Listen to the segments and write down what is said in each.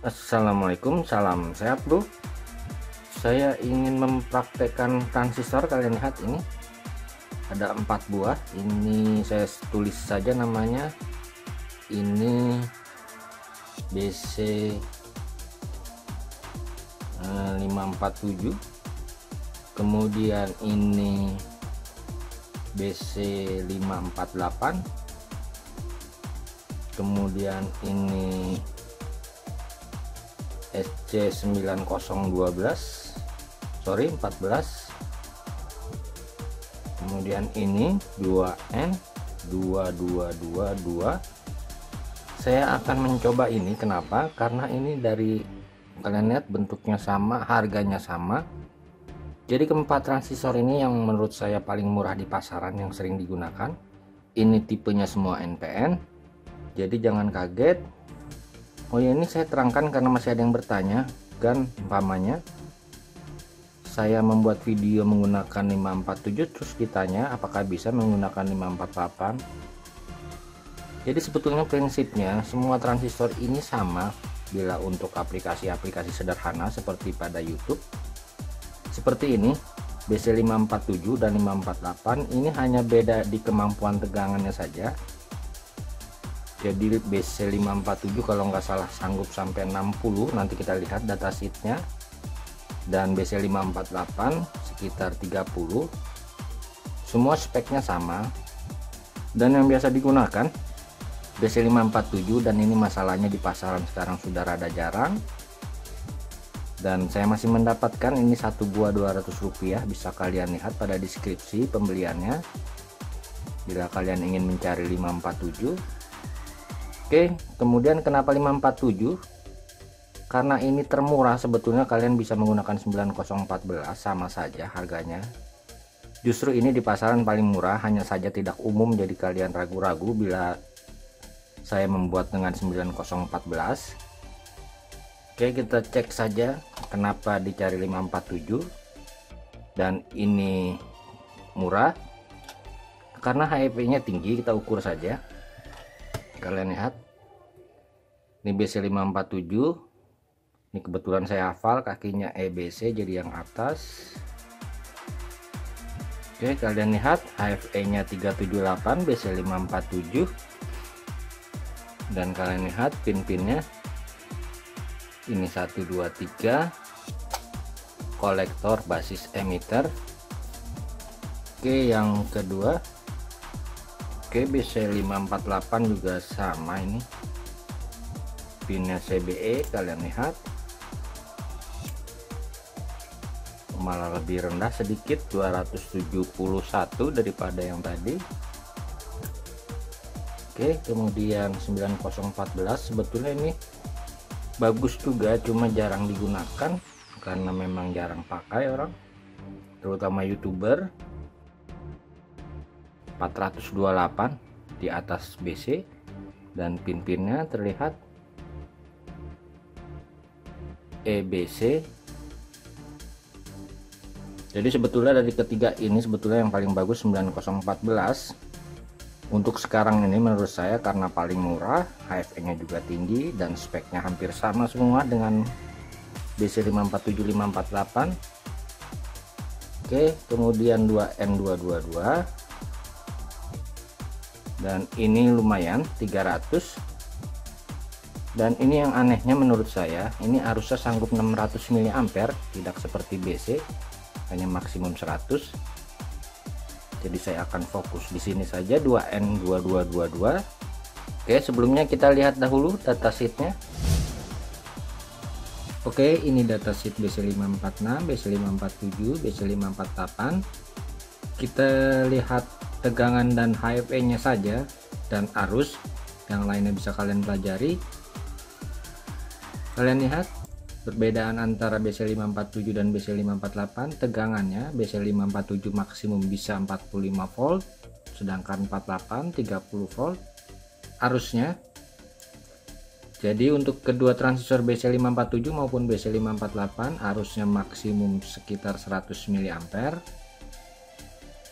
Assalamualaikum, salam sehat bro. Saya ingin mempraktekkan transistor. Kalian lihat ini ada 4 buah. Ini saya tulis saja namanya. Ini BC 547, kemudian ini BC 548, kemudian ini SC9012 kemudian ini 2N2222. Saya akan mencoba ini. Kenapa? Karena ini dari, kalian lihat bentuknya sama, harganya sama. Jadi keempat transistor ini yang menurut saya paling murah di pasaran yang sering digunakan. Ini tipenya semua NPN, jadi jangan kaget. Oh ya, ini saya terangkan karena masih ada yang bertanya. Kan umpamanya saya membuat video menggunakan 547 terus ditanya apakah bisa menggunakan 548. Jadi sebetulnya prinsipnya semua transistor ini sama bila untuk aplikasi-aplikasi sederhana seperti pada YouTube. Seperti ini BC547 dan 548, ini hanya beda di kemampuan tegangannya saja. Jadi BC547 kalau nggak salah sanggup sampai 60, nanti kita lihat datasheetnya, dan BC548 sekitar 30. Semua speknya sama dan yang biasa digunakan BC547, dan ini masalahnya di pasaran sekarang sudah rada jarang, dan saya masih mendapatkan ini satu buah Rp200. Bisa kalian lihat pada deskripsi pembeliannya bila kalian ingin mencari 547. Oke, kemudian kenapa 547? Karena ini termurah. Sebetulnya kalian bisa menggunakan 9014, sama saja harganya. Justru ini di pasaran paling murah, hanya saja tidak umum, jadi kalian ragu-ragu bila saya membuat dengan 9014. Oke, kita cek saja kenapa dicari 547 dan ini murah. Karena HEV-nya tinggi, kita ukur saja. Kalian lihat ini BC547, ini kebetulan saya hafal kakinya EBC jadi yang atas. Oke, kalian lihat HFE nya 378 BC547, dan kalian lihat pin-pinnya ini 1 2 3 kolektor basis emitter. Oke, yang kedua, oke, BC548 juga sama, ini pinnya CBE. Kalian lihat malah lebih rendah sedikit, 271 daripada yang tadi. Oke, kemudian 9014 sebetulnya ini bagus juga, cuma jarang digunakan karena memang jarang pakai orang, terutama YouTuber. 428 di atas BC, dan pin-pinnya terlihat EBC. Jadi sebetulnya dari ketiga ini sebetulnya yang paling bagus 9014 untuk sekarang ini menurut saya, karena paling murah, HFE nya juga tinggi, dan speknya hampir sama semua dengan BC547 548. Oke, kemudian 2N222, dan ini lumayan 300. Dan ini yang anehnya menurut saya, ini arusnya sanggup 600 mA, tidak seperti BC hanya maksimum 100. Jadi saya akan fokus di sini saja, 2N2222. Oke, sebelumnya kita lihat dahulu datasheetnya. Oke, ini datasheet BC546, BC547, BC548. Kita lihat tegangan dan HFE nya saja, dan arus, yang lainnya bisa kalian pelajari. Kalian lihat perbedaan antara BC547 dan BC548. Tegangannya BC547 maksimum bisa 45 volt, sedangkan 48 30 volt. Arusnya, jadi untuk kedua transistor BC547 maupun BC548 arusnya maksimum sekitar 100 mA.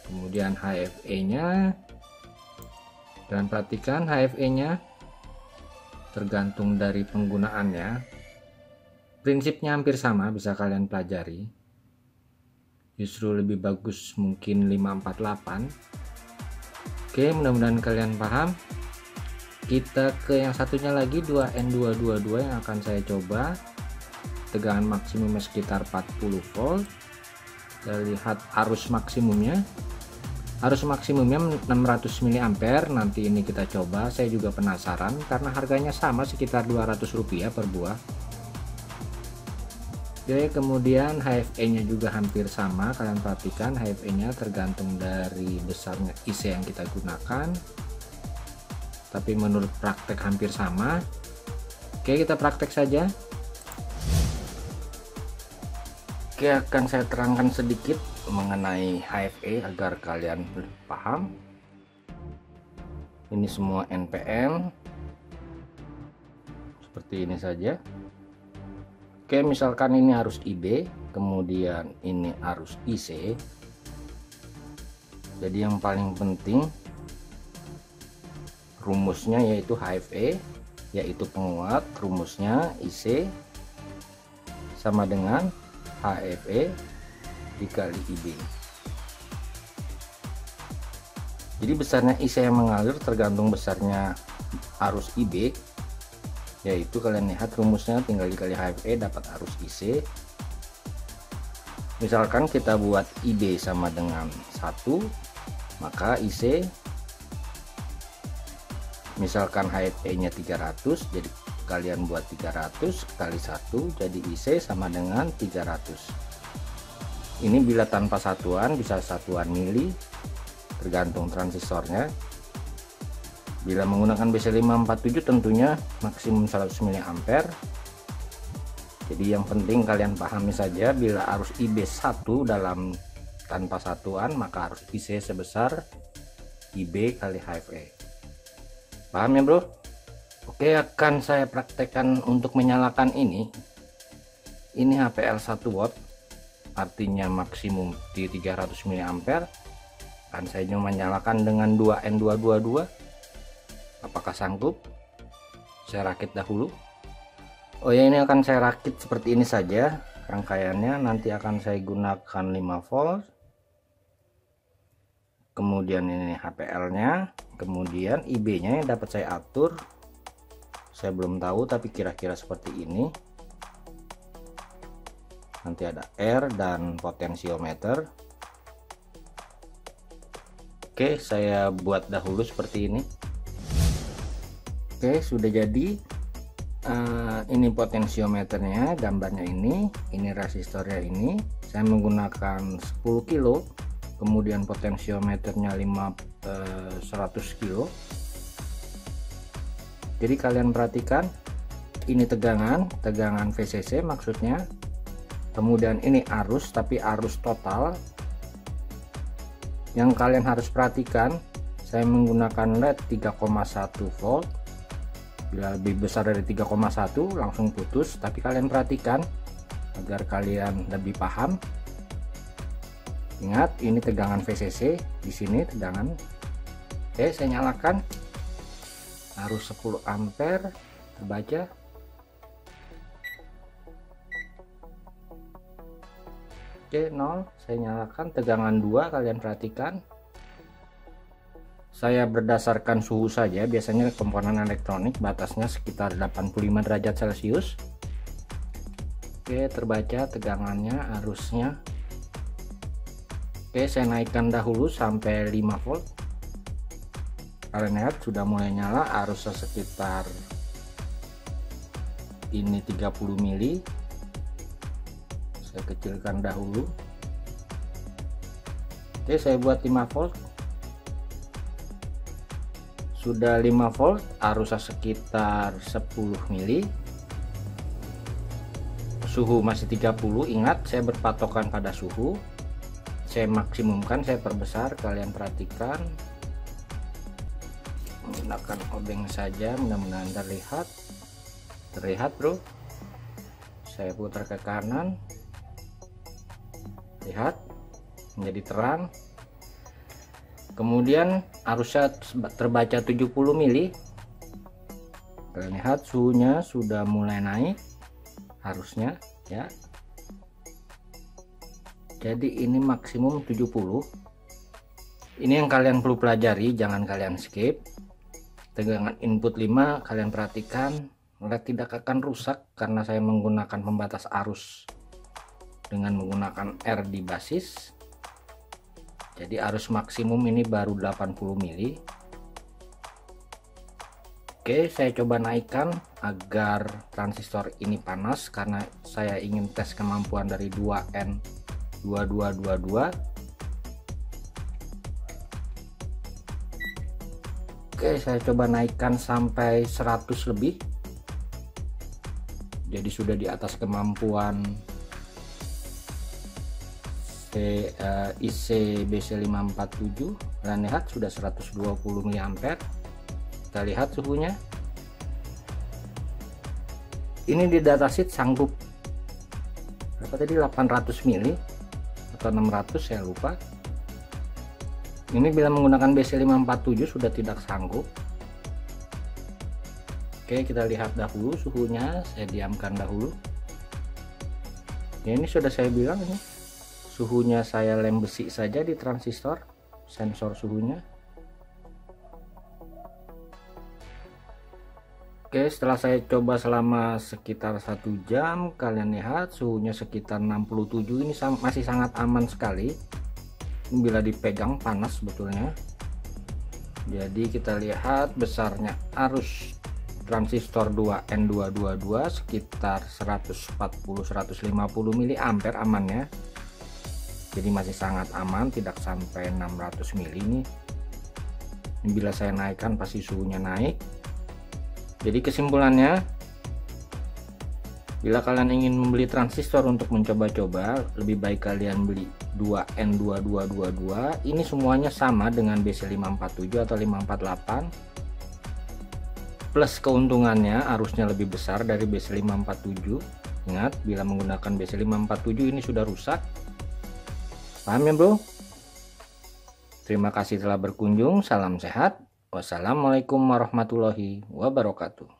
Kemudian HFE nya, dan perhatikan HFE nya tergantung dari penggunaannya. Prinsipnya hampir sama, bisa kalian pelajari. Justru lebih bagus mungkin 548. Oke, mudah-mudahan kalian paham. Kita ke yang satunya lagi, 2N222 yang akan saya coba. Tegangan maksimumnya sekitar 40 volt. Kita lihat arus maksimumnya. Arus maksimumnya 600 mA. Nanti ini kita coba. Saya juga penasaran karena harganya sama, sekitar Rp200 per buah. Oke, kemudian HFE nya juga hampir sama. Kalian perhatikan HFE nya tergantung dari besarnya IC yang kita gunakan, tapi menurut praktek hampir sama. Oke, kita praktek saja. Oke, akan saya terangkan sedikit mengenai HFE agar kalian paham. Ini semua NPN seperti ini saja. Oke, misalkan ini arus IB, kemudian ini arus IC. Jadi yang paling penting rumusnya yaitu HFE, yaitu penguat. Rumusnya IC sama dengan HFE dikali IB. Jadi besarnya IC yang mengalir tergantung besarnya arus IB, yaitu kalian lihat rumusnya tinggal dikali HFE dapat arus IC. Misalkan kita buat IB sama dengan 1, maka IC, misalkan HFE nya 300, jadi kalian buat 300 kali 1, jadi IC sama dengan 300. Ini bila tanpa satuan, bisa satuan mili, tergantung transistornya. Bila menggunakan BC547 tentunya maksimum 100 mA. Jadi yang penting kalian pahami saja, bila arus IB 1 dalam tanpa satuan, maka arus IC sebesar IB kali HFE. Paham ya bro? Oke, akan saya praktekkan untuk menyalakan ini. Ini HPL 1 watt, artinya maksimum di 300 mA. Akan saya menyalakan dengan 2N222. Apakah sanggup? Saya rakit dahulu. Oh ya, ini akan saya rakit seperti ini saja rangkaiannya. Nanti akan saya gunakan 5 volt. Kemudian ini HPL nya, kemudian IB nya yang dapat saya atur. Saya belum tahu, tapi kira-kira seperti ini. Nanti ada R dan potensiometer. Oke, saya buat dahulu seperti ini. Oke, sudah jadi. Ini potensiometernya, gambarnya ini resistornya ini. Saya menggunakan 10 kilo, kemudian potensiometernya 100 kilo. Jadi kalian perhatikan, ini tegangan VCC maksudnya. Kemudian ini arus, tapi arus total. Yang kalian harus perhatikan, saya menggunakan LED 3,1 volt. Bila lebih besar dari 3,1 langsung putus, tapi kalian perhatikan agar kalian lebih paham. Ingat, ini tegangan VCC, di sini tegangan. Oke, saya nyalakan. Arus 10 ampere terbaca. Oke, 0. Saya nyalakan tegangan 2, kalian perhatikan. Saya berdasarkan suhu saja, biasanya komponen elektronik batasnya sekitar 85 derajat Celcius. Oke, terbaca tegangannya, arusnya. Oke, saya naikkan dahulu sampai 5 volt. Kalian lihat sudah mulai nyala, arusnya sekitar ini 30 mili. Saya kecilkan dahulu. Oke, saya buat 5 volt. Sudah 5 volt, arusnya sekitar 10 mili. Suhu masih 30. Ingat, saya berpatokan pada suhu. Saya maksimumkan, saya perbesar, kalian perhatikan. Menggunakan obeng saja, mudah-mudahan terlihat bro. Saya putar ke kanan, lihat menjadi terang. Kemudian arusnya terbaca 70 mili. Kalian lihat suhunya sudah mulai naik, harusnya ya. Jadi ini maksimum 70. Ini yang kalian perlu pelajari, jangan kalian skip. Tegangan input 5 kalian perhatikan, LED tidak akan rusak karena saya menggunakan pembatas arus dengan menggunakan R di basis. Jadi arus maksimum ini baru 80 mili. Oke, saya coba naikkan agar transistor ini panas karena saya ingin tes kemampuan dari 2N2222. Oke, saya coba naikkan sampai 100 lebih. Jadi sudah di atas kemampuan IC BC547. Kalian lihat sudah 120 mA. Kita lihat suhunya. Ini di datasheet sanggup berapa tadi, 800 mili atau 600 saya lupa. Ini bila menggunakan BC547 sudah tidak sanggup. Oke, kita lihat dahulu suhunya, saya diamkan dahulu. Ya, ini sudah saya bilang ini suhunya saya lem besi saja di transistor, sensor suhunya. Oke, setelah saya coba selama sekitar 1 jam, kalian lihat suhunya sekitar 67. Ini masih sangat aman sekali. Bila dipegang panas sebetulnya. Jadi kita lihat besarnya arus transistor 2N222 sekitar 140-150 mA amannya. Jadi masih sangat aman, tidak sampai 600 mili ini. Bila saya naikkan pasti suhunya naik. Jadi kesimpulannya, bila kalian ingin membeli transistor untuk mencoba-coba, lebih baik kalian beli 2N2222. Ini semuanya sama dengan BC547 atau 548. Plus keuntungannya arusnya lebih besar dari BC547. Ingat, bila menggunakan BC547 ini sudah rusak. Paham ya bro? Terima kasih telah berkunjung. Salam sehat. Wassalamualaikum warahmatullahi wabarakatuh.